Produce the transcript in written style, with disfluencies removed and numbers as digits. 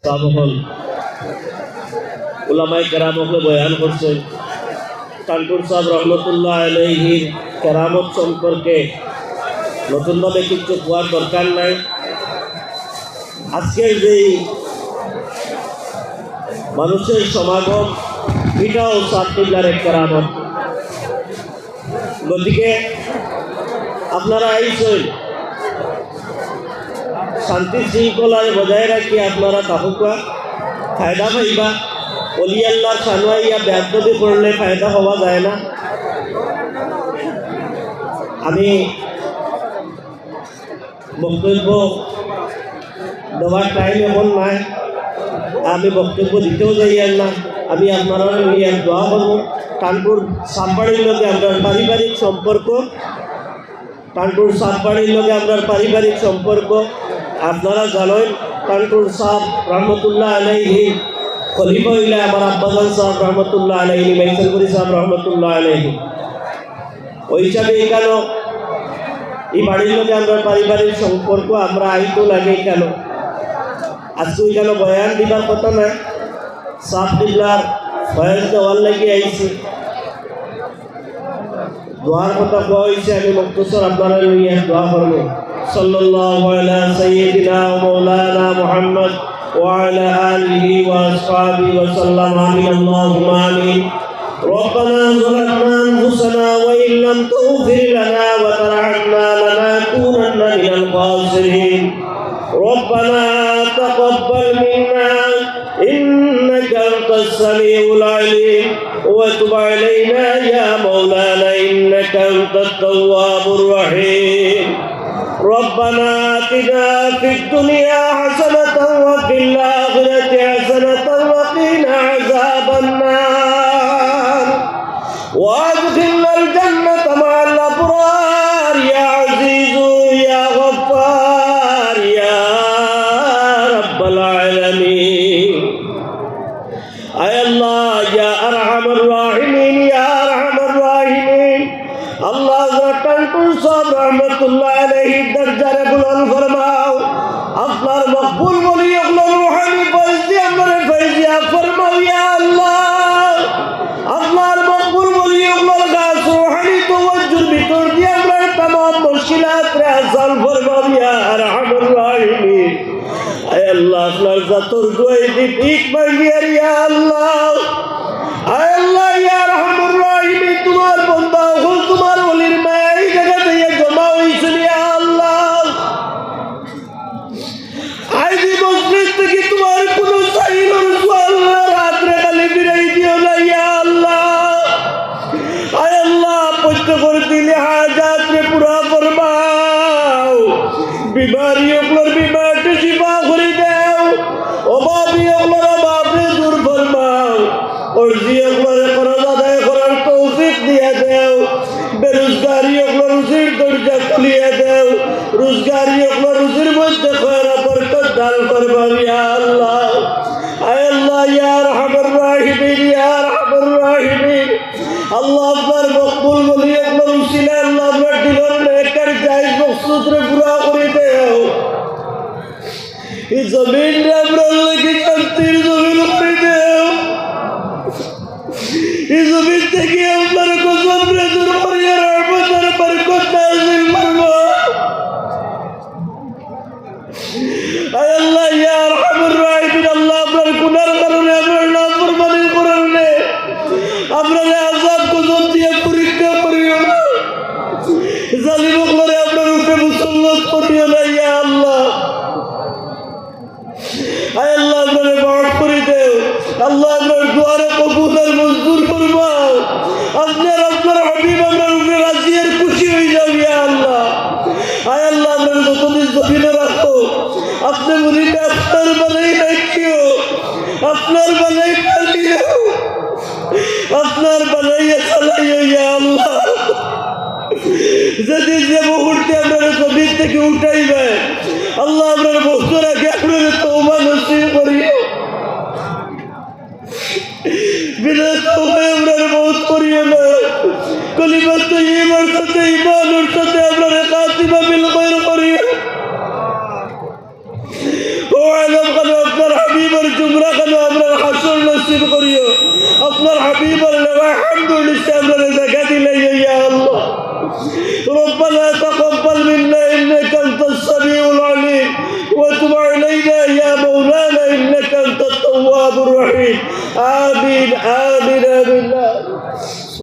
সাবহল উলামায়ে কেরাম হলে বয়ান করছেন। টানটুর সাহেব রহমতুল্লাহ আলাইহির কেরামত সম্পর্কে নতুনভাবে কিছু কোয়ার দরকার নাই। আজকের যেই মানুষের সমাগম এটাও সাতটিলার এক কেরামত। গতিকে আপনারা আইসেন শান্তি শৃঙ্খলায় বজায় রাখি আপনারা তাহুকা ফায়দা পাইবা। অলি আল্লাহ সানুয়াইয়া ব্যাধি করলে ফায়দা হওয়া যায় না। আমি বক্তব্য দেওয়ার টাইম এখন নাই, আমি বক্তব্য দিতেও যাই না। আমি আপনারা নিয়ে দোয়া করবো। টানপুর সাববাড়ির লগে আমরা পারিবারিক সম্পর্ক, টানপুর সাববাড়ির লগে আমরা পারিবারিক সম্পর্ক আপনারা জানেন। টানপুর সাহেব রহমতুল্লাহ আলাইহি খলিফা হইলে আমার আব্বাজান সাহেব রহমতুল্লাহ আলাইহি, মাইসুরপুরি সাহেব রহমতুল্লাহ আলাইহি। ওই হিসাবে এখানে এই বাড়ির লগে আমরা পারিবারিক সম্পর্ক আমরা আইতো লাগে কেন আজকে ওইখানে বয়ান দিবার কথা না, সাফ দিল্লার ফয়েজ দেওয়ার লাগে আইছি, দোয়ার কথা কোয়া হয়েছে। আমি মুক্তসর আপনারা নিয়ে দোয়া করবো। সাল্লাল্লাহু আলা সাইয়্যিদিনা ওয়া মাওলানা মুহাম্মদ ওয়া আলা আলিহি ওয়া আসহাবিহি ওয়া সাল্লাম। আমিন আল্লাহুম্মা আমিন। ربنا ظلمنا أنفسنا وإن لم تغفر لنا وترحمنا لنكونن من الخاسرين. ربنا تقبل منا إنك أنت السميع العليم وتب علينا يا مولانا إنك أنت التواب الرحيم. ربنا آتنا في الدنيا حسنة وفي الآخرة حسنة وقنا عذاب النار وادخلنا الجنة مع الأبرار يا عزيز يا غفار يا رب العالمين. أي الله يا أرحم الراحمين يا أرحم الراحمين. الله টানটুর সাহেব রহমতুল্লাহ আলাইহি দরজারে বুলন্দ ফরমাও। আপনার মকবুল বলি আপনার রূহানি ফয়জি আপনার ফয়জিয়া ফরমাও ইয়া আল্লাহ। আপনার মকবুল বলি আপনার গাছ রূহানি তাওয়াজ্জুর ভিতর দিয়ে আপনার तमाम মুশকিলাত রে আসান ফরমাও ইয়া আরহামুর রাহিমিন। আয় আল্লাহ আপনার জাতর দোয়াই দি ঠিক মাঙ্গিয়ার ইয়া আল্লাহ। আয় আল্লাহ ইয়া আরহামুর রাহিমিন, তোমার বান্দা হল তোমার ওলির মায়া এই জায়গা থেকে জমা হয়েছিল ইয়া আল্লাহ। আজ এই মসজিদ থেকে তোমার কোন চাইলের সোয়াল রাত্রে খালি বিরাই দিও না ইয়া আল্লাহ। আয় আল্লাহ প্রত্যেকের দিলে হাজাত রে পুরা ফরমাও। বিমারি ওগুলোর বিমারটি শিফা করে দাও। অভাবী ওগুলোর অভাবে দূর ফরমাও। অর্জি ওগুলোর খরচ আদায় করার তৌফিক দিয়ে দাও। বেরোজগারি ওগুলোর রুজির দরজা খুলিয়ে দাও। রোজগারি ওগুলোর রুজির মধ্যে খয়রা বরকত দান করবা ইয়া আল্লাহ। আয় আল্লাহ ইয়া আরহামুর রাহিমিন ইয়া আরহামুর রাহিমিন। আল্লাহ আপনার মকবুল বলি আপনার উসিলা আল্লাহ আপনার দিলের নেকর জায়েজ মকসুদ রে পুরা করে দাও। এই জমিন রে আপনার লাগি শান্তির জমিন করে দাও। এই জমিন থেকে আপনার কসম রে দূর করিয়া রহমতের বরকত নাযিল ফরমা। আয় আল্লাহ ইয়া আরহামুর রাহিমিন। আল্লাহ আপনার গুনার কারণে আপনার নাফরমানির কারণে আপনার আযাব কসম দিয়ে পরীক্ষা করিও না। জালিম ওগুলোরে আপনার উপরে মুসল্লত করিও না ইয়া আল্লাহ। আয় আল্লাহ আপনারে মাফ করে দেও। আল্লাহ আপনার দুয়ারে কবুল আর মঞ্জুর ফরমাও। আপনার হাবিব আপনার উপরে রাজি আর খুশি হয়ে যাও ইয়া আল্লাহ। আয় আল্লাহ আপনার যতদিন জমিনে রাখো আপনি মুরিদে আপনার বানাই রাখিও, আপনার বানাই পালিও, আপনার বানাইয়া চালাইও ইয়া আল্লাহ। যেদিন যে মুহূর্তে আপনার জমিন থেকে উঠাইবে আল্লাহ আপনার বস্তু রাখে আপনার তওবা নসিব করিও। বিনা তওবায় আপনার মওত করিও না। কলিমা তাইয়্যিবার সাথে ঈমানের সাথে আপনার খাতিমা বিল খায়র করিও। ও আলম আপনার হাবিবের আলহামদুলিল্লাহ আমরা দেখা দিলে ইয়া আল্লাহ ربنا تقبل منا إنك أنت السميع العليم وتب علينا يا مولانا إنك أنت التواب الرحيم آمين آمين